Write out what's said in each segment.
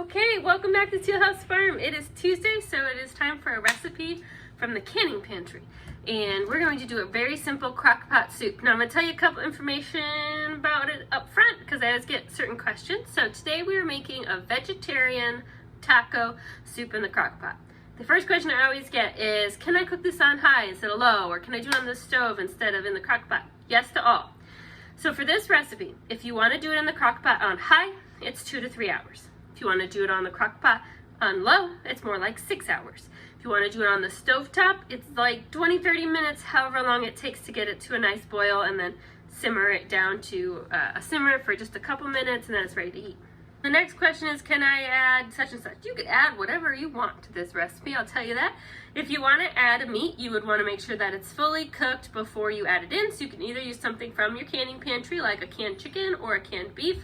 Okay, welcome back to Teal House Farm. It is Tuesday, so it is time for a recipe from the canning pantry. And we're going to do a very simple crock pot soup. Now I'm going to tell you a couple information about it up front because I always get certain questions. So today we are making a vegetarian taco soup in the crock pot. The first question I always get is, can I cook this on high instead of low? Or can I do it on the stove instead of in the crock pot? Yes to all. So for this recipe, if you want to do it in the crock pot on high, it's 2 to 3 hours. If you want to do it on the crock pot on low, it's more like 6 hours. If you want to do it on the stove top, it's like 20-30 minutes, however long it takes to get it to a nice boil, and then simmer it down to a simmer for just a couple minutes, and then it's ready to eat. The next question is, can I add such and such? You could add whatever you want to this recipe, I'll tell you that. If you want to add a meat, you would want to make sure that it's fully cooked before you add it in, so you can either use something from your canning pantry, like a canned chicken or a canned beef,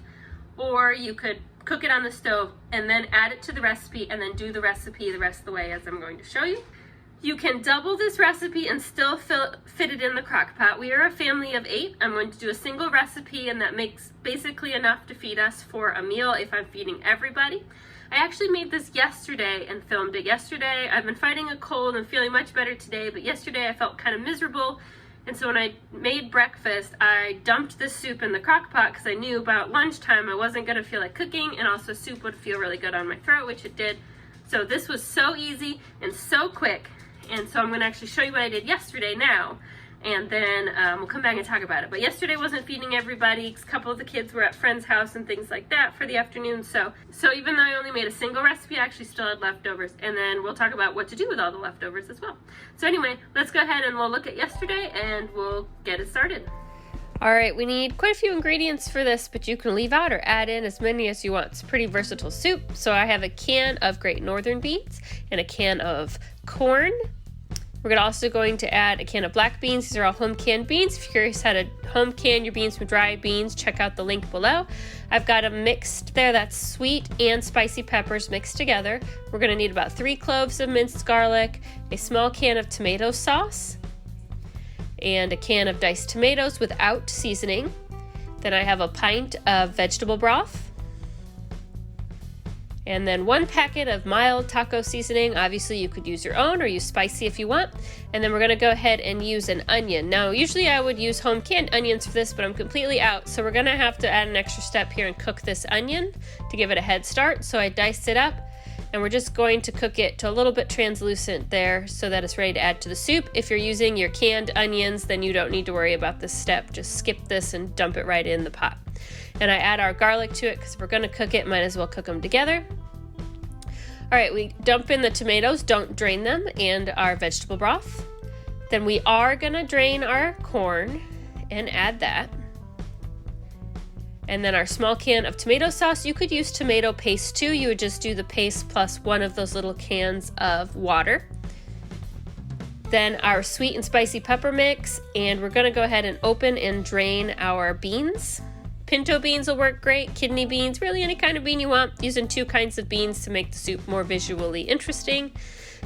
or you could cook it on the stove and then add it to the recipe and then do the recipe the rest of the way as I'm going to show you. You can double this recipe and still fit it in the crock pot. We are a family of 8. I'm going to do a single recipe, and that makes basically enough to feed us for a meal if I'm feeding everybody. I actually made this yesterday and filmed it yesterday. I've been fighting a cold and feeling much better today, but yesterday I felt kind of miserable. And so when I made breakfast, I dumped this soup in the crock pot because I knew about lunchtime I wasn't going to feel like cooking, and also soup would feel really good on my throat, which it did. So this was so easy and so quick. And so I'm going to actually show you what I did yesterday now, and then we'll come back and talk about it. But yesterday wasn't feeding everybody. A couple of the kids were at friend's house and things like that for the afternoon. So even though I only made a single recipe, I actually still had leftovers. And then we'll talk about what to do with all the leftovers as well. So anyway, let's go ahead and we'll look at yesterday and we'll get it started. All right, we need quite a few ingredients for this, but you can leave out or add in as many as you want. It's a pretty versatile soup. So I have a can of Great Northern beans and a can of corn. We're also going to add a can of black beans. These are all home canned beans. If you're curious how to home can your beans from dried beans, check out the link below. I've got a mixed there that's sweet and spicy peppers mixed together. We're going to need about 3 cloves of minced garlic, a small can of tomato sauce, and a can of diced tomatoes without seasoning. Then I have a pint of vegetable broth. And then 1 packet of mild taco seasoning. Obviously you could use your own or use spicy if you want. And then we're gonna go ahead and use an onion. Now usually I would use home canned onions for this, but I'm completely out. So we're gonna have to add an extra step here and cook this onion to give it a head start. So I diced it up, and we're just going to cook it to a little bit translucent there so that it's ready to add to the soup. If you're using your canned onions, then you don't need to worry about this step. Just skip this and dump it right in the pot. And I add our garlic to it because if we're gonna cook it, might as well cook them together. All right, we dump in the tomatoes, don't drain them, and our vegetable broth. Then we are gonna drain our corn and add that. And then our small can of tomato sauce. You could use tomato paste too. You would just do the paste plus 1 of those little cans of water. Then our sweet and spicy pepper mix, and we're gonna go ahead and open and drain our beans. Pinto beans will work great, kidney beans, really any kind of bean you want. Using 2 kinds of beans to make the soup more visually interesting.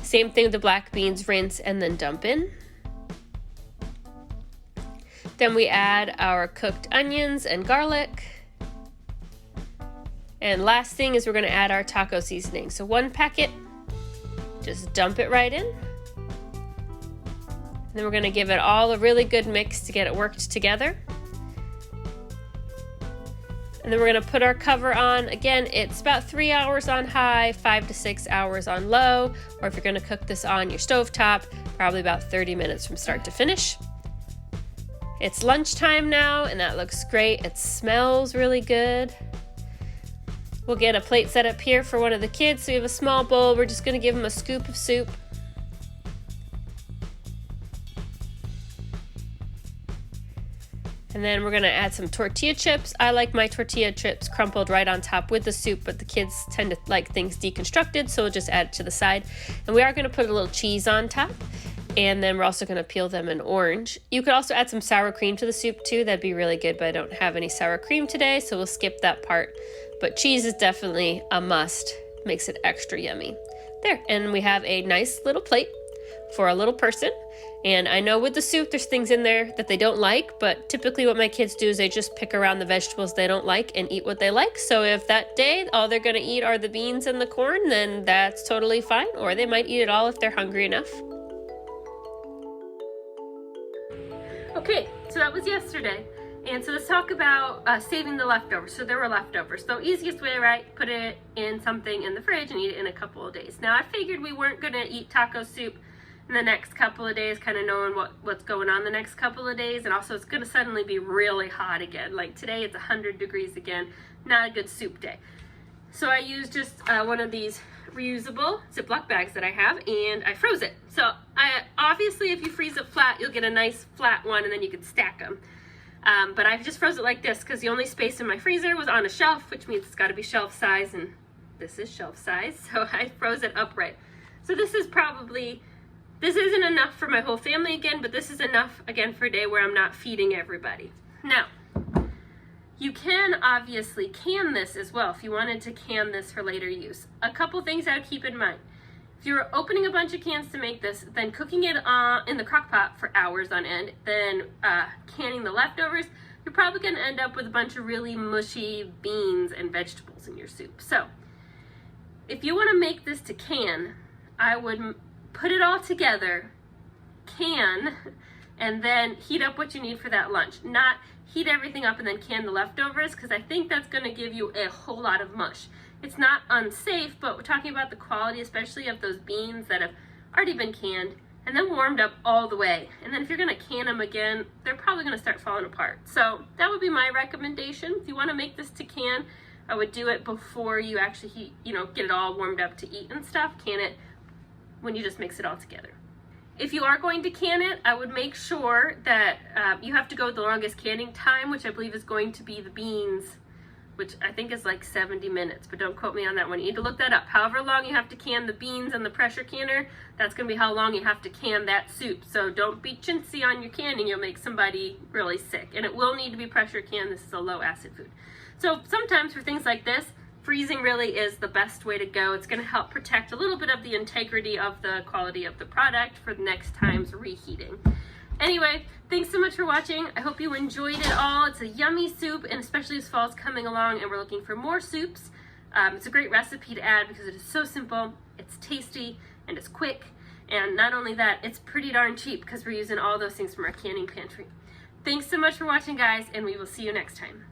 Same thing with the black beans, rinse and then dump in. Then we add our cooked onions and garlic. And last thing is we're gonna add our taco seasoning. So 1 packet, just dump it right in. And then we're gonna give it all a really good mix to get it worked together. And then we're gonna put our cover on. Again, it's about 3 hours on high, 5 to 6 hours on low, or if you're gonna cook this on your stovetop, probably about 30 minutes from start to finish. It's lunchtime now, and that looks great. It smells really good. We'll get a plate set up here for one of the kids. So we have a small bowl. We're just gonna give them a scoop of soup. And then we're gonna add some tortilla chips. I like my tortilla chips crumpled right on top with the soup, but the kids tend to like things deconstructed, so we'll just add it to the side. And we are gonna put a little cheese on top. And then we're also gonna peel them an orange. You could also add some sour cream to the soup too. That'd be really good, but I don't have any sour cream today, so we'll skip that part. But cheese is definitely a must. Makes it extra yummy. There, and we have a nice little plate. for a little person. And I know with the soup, there's things in there that they don't like, but typically what my kids do is they just pick around the vegetables they don't like and eat what they like. So if that day all they're gonna eat are the beans and the corn, then that's totally fine, or they might eat it all if they're hungry enough. Okay, so that was yesterday. And so let's talk about saving the leftovers. So there were leftovers. So easiest way, right? Put it in something in the fridge and eat it in a couple of days. Now I figured we weren't gonna eat taco soup in the next couple of days, kind of knowing what's going on the next couple of days. And also it's gonna suddenly be really hot again. Like today it's 100 degrees again. Not a good soup day. So I used just one of these reusable Ziploc bags that I have, and I froze it. So obviously if you freeze it flat, you'll get a nice flat one and then you can stack them. But I just froze it like this because the only space in my freezer was on a shelf, which means it's got to be shelf size, and this is shelf size, so I froze it upright. So this isn't enough for my whole family again, but this is enough again for a day where I'm not feeding everybody. Now, you can obviously can this as well if you wanted to can this for later use. A couple things I would keep in mind. If you're opening a bunch of cans to make this, then cooking it in the crock pot for hours on end, then canning the leftovers, you're probably going to end up with a bunch of really mushy beans and vegetables in your soup. So if you want to make this to can, I would put it all together, can, and then heat up what you need for that lunch. Not heat everything up and then can the leftovers, because I think that's going to give you a whole lot of mush. It's not unsafe, but we're talking about the quality, especially of those beans that have already been canned and then warmed up all the way. And then if you're gonna can them again, they're probably gonna start falling apart. So that would be my recommendation. If you wanna make this to can, I would do it before you actually heat, get it all warmed up to eat and stuff. Can it when you just mix it all together. If you are going to can it, I would make sure that you have to go with the longest canning time, which I believe is going to be the beans, which I think is like 70 minutes, but don't quote me on that one. You need to look that up. However long you have to can the beans in the pressure canner, that's gonna be how long you have to can that soup. So don't be chintzy on your canning, you'll make somebody really sick. And it will need to be pressure canned. This is a low acid food. So sometimes for things like this, freezing really is the best way to go. It's gonna help protect a little bit of the integrity of the quality of the product for the next time's reheating. Anyway, thanks so much for watching. I hope you enjoyed it all. It's a yummy soup, and especially as fall's coming along and we're looking for more soups. It's a great recipe to add because it is so simple, it's tasty, and it's quick. And not only that, it's pretty darn cheap because we're using all those things from our canning pantry. Thanks so much for watching, guys, and we will see you next time.